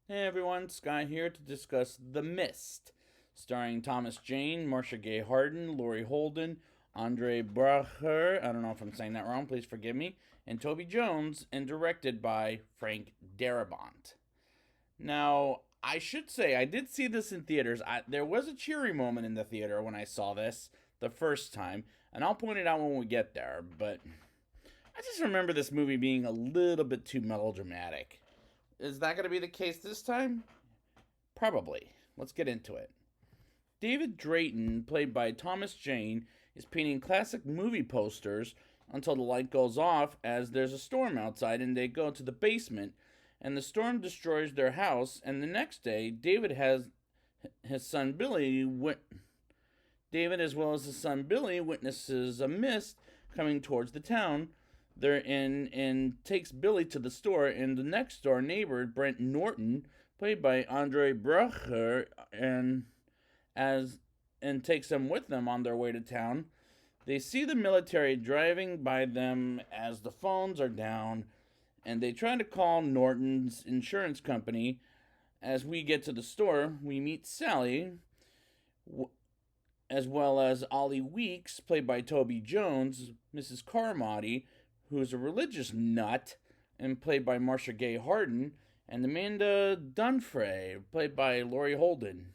Hey everyone, Scott here to discuss The Mist, starring Thomas Jane, Marcia Gay Harden, Laurie Holden, Andre Bracher, I don't know if I'm saying that wrong, please forgive me, and Toby Jones, and directed by Frank Darabont. Now, I should say, I did see this in theaters. There was a cheery moment in the theater when I saw this the first time, and I'll point it out when we get there, but I just remember this movie being a little bit too melodramatic. Is that going to be the case this time? Probably. Let's get into it. David Drayton, played by Thomas Jane, is painting classic movie posters until the light goes off as there's a storm outside and they go to the basement and the storm destroys their house, and the next day David has his son Billy David as well as his son Billy witnesses a mist coming towards the town they're in and takes Billy to the store, and the next door neighbor Brent Norton, played by Andre Bracher, as and takes them with them on their way to town. They see the military driving by them as the phones are down, and they try to call Norton's insurance company. As we get to the store, we meet Sally, as well as Ollie Weeks, played by Toby Jones, Mrs. Carmody, who is a religious nut, and played by Marcia Gay Harden, and Amanda Dunfrey, played by Laurie Holden.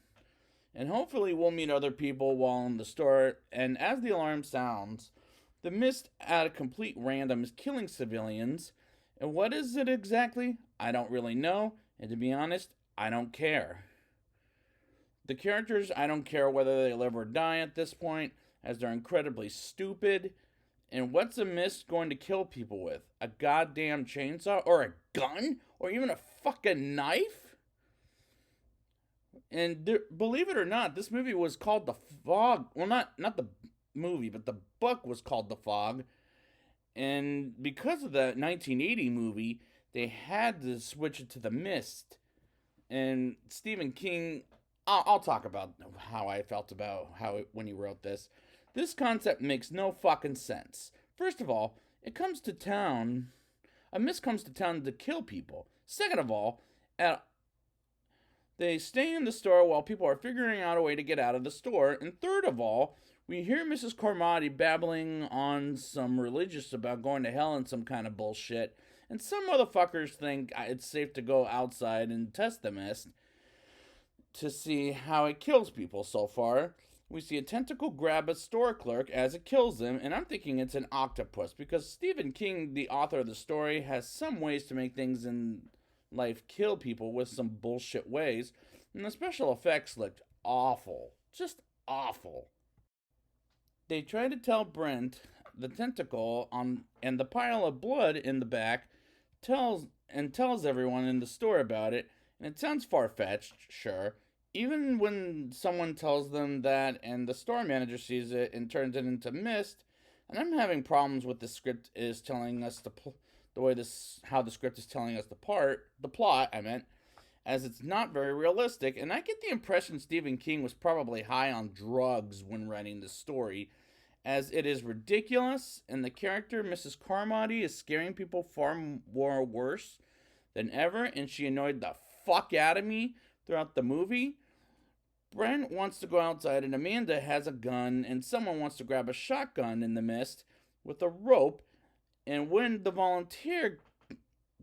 And hopefully we'll meet other people while in the store, and as the alarm sounds, the mist at a complete random is killing civilians. And what is it exactly? I don't really know, and to be honest, I don't care. The characters, I don't care whether they live or die at this point, as they're incredibly stupid. And what's a mist going to kill people with? A goddamn chainsaw? Or a gun? Or even a fucking knife? And believe it or not, this movie was called The Fog. Well, not the movie, but the book was called The Fog. And because of the 1980 movie, they had to switch it to The Mist. And Stephen King, I'll talk about how I felt about when he wrote this. This concept makes no fucking sense. First of all, it comes to town. A mist comes to town to kill people. Second of all, they stay in the store while people are figuring out a way to get out of the store. And third of all, we hear Mrs. Carmody babbling on some religious about going to hell and some kind of bullshit. And some motherfuckers think it's safe to go outside and test the mist to see how it kills people so far. We see a tentacle grab a store clerk as it kills him, and I'm thinking it's an octopus because Stephen King, the author of the story, has some ways to make things in life kill people with some bullshit ways, and the special effects looked awful. Just awful. They try to tell Brent the tentacle on and the pile of blood in the back tells everyone in the store about it, and it sounds far-fetched, sure. Even when someone tells them that and the store manager sees it and turns it into mist, and I'm having problems with the script is telling us the way this how the script is telling us the plot, I meant, as it's not very realistic, and I get the impression Stephen King was probably high on drugs when writing this story, as it is ridiculous, and the character Mrs. Carmody is scaring people far more worse than ever, and she annoyed the fuck out of me throughout the movie. Brent wants to go outside, and Amanda has a gun, and someone wants to grab a shotgun in the mist with a rope. And when the volunteer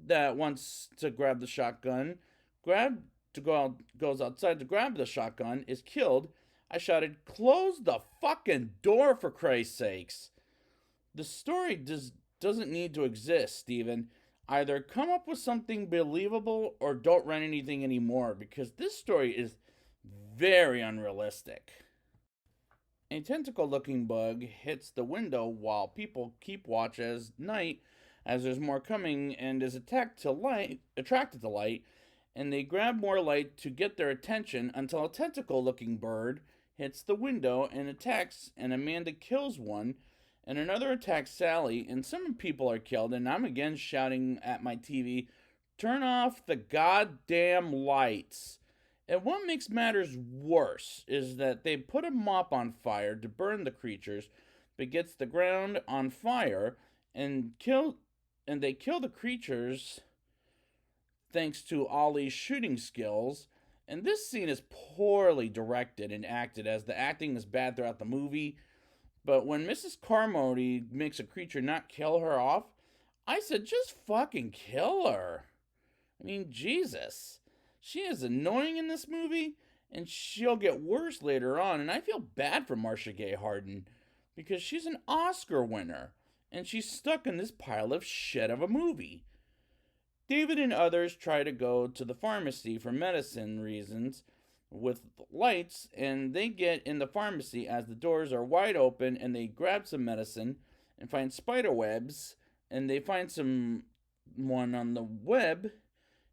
that wants to grab the shotgun goes outside to grab the shotgun is killed, I shouted, "Close the fucking door for Christ's sakes!" The story doesn't need to exist, Steven. Either come up with something believable or don't write anything anymore, because this story is very unrealistic. A tentacle looking bug hits the window while people keep watch as night as there's more coming and is attracted to light, and they grab more light to get their attention until a tentacle looking bird hits the window and attacks, and Amanda kills one, and another attacks Sally, and some people are killed, and I'm again shouting at my TV, "Turn off the goddamn lights." And what makes matters worse is that they put a mop on fire to burn the creatures, but gets the ground on fire and they kill the creatures thanks to Ollie's shooting skills. And this scene is poorly directed and acted, as the acting is bad throughout the movie. But when Mrs. Carmody makes a creature not kill her off, I said, just fucking kill her. I mean, Jesus. She is annoying in this movie, and she'll get worse later on. And I feel bad for Marcia Gay Harden because she's an Oscar winner, and she's stuck in this pile of shit of a movie. David and others try to go to the pharmacy for medicine reasons with lights, and they get in the pharmacy as the doors are wide open, and they grab some medicine and find spider webs, and they find one on the web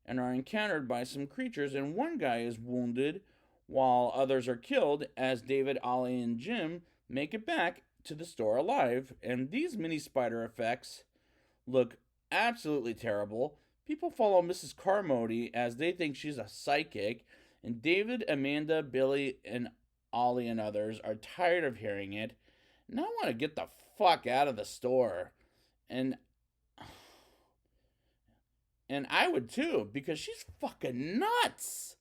and are encountered by some creatures, and one guy is wounded while others are killed as David, Ollie, and Jim make it back to the store alive. And these mini spider effects look absolutely terrible. People follow Mrs. Carmody as they think she's a psychic, and David, Amanda, Billy, and Ollie and others are tired of hearing it. And I want to get the fuck out of the store. And I would too, because she's fucking nuts.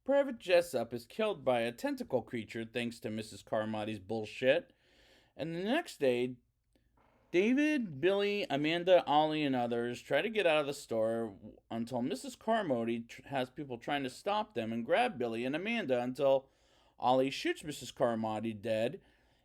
Private Jessup is killed by a tentacle creature thanks to Mrs. Carmody's bullshit. And the next day, David, Billy, Amanda, Ollie, and others try to get out of the store until Mrs. Carmody has people trying to stop them and grab Billy and Amanda until Ollie shoots Mrs. Carmody dead.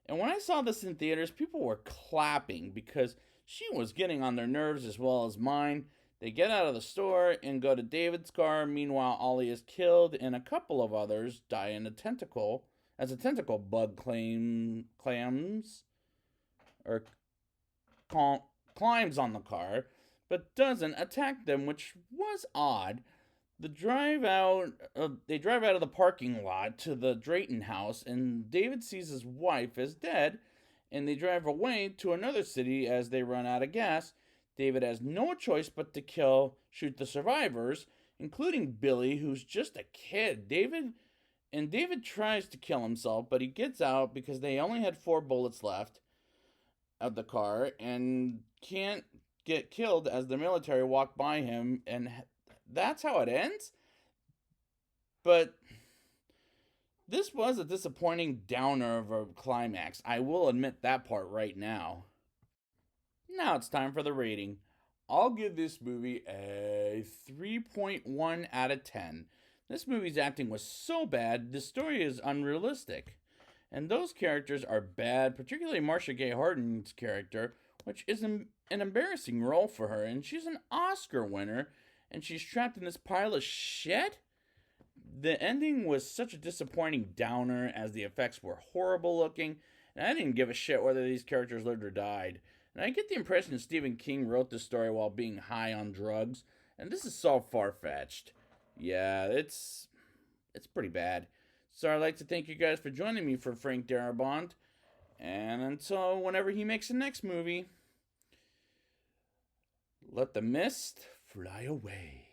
And when I saw this in theaters, people were clapping because she was getting on their nerves as well as mine. They get out of the store and go to David's car. Meanwhile, Ollie is killed, and a couple of others die in a tentacle bug climbs on the car, but doesn't attack them, which was odd. They drive out of the parking lot to the Drayton house, and David sees his wife as dead, and they drive away to another city as they run out of gas. David has no choice but to shoot the survivors, including Billy, who's just a kid. David tries to kill himself, but he gets out because they only had 4 bullets left of the car and can't get killed as the military walk by him, and that's how it ends. But this was a disappointing downer of a climax. I will admit that part right now. Now it's time for the rating. I'll give this movie a 3.1 out of 10. This movie's acting was so bad, the story is unrealistic. And those characters are bad, particularly Marcia Gay Harden's character, which is an embarrassing role for her. And she's an Oscar winner, and she's trapped in this pile of shit. The ending was such a disappointing downer, as the effects were horrible looking, and I didn't give a shit whether these characters lived or died. And I get the impression Stephen King wrote this story while being high on drugs, and this is so far-fetched. Yeah, it's pretty bad. So I'd like to thank you guys for joining me for Frank Darabont, and until whenever he makes the next movie, let the mist fly away.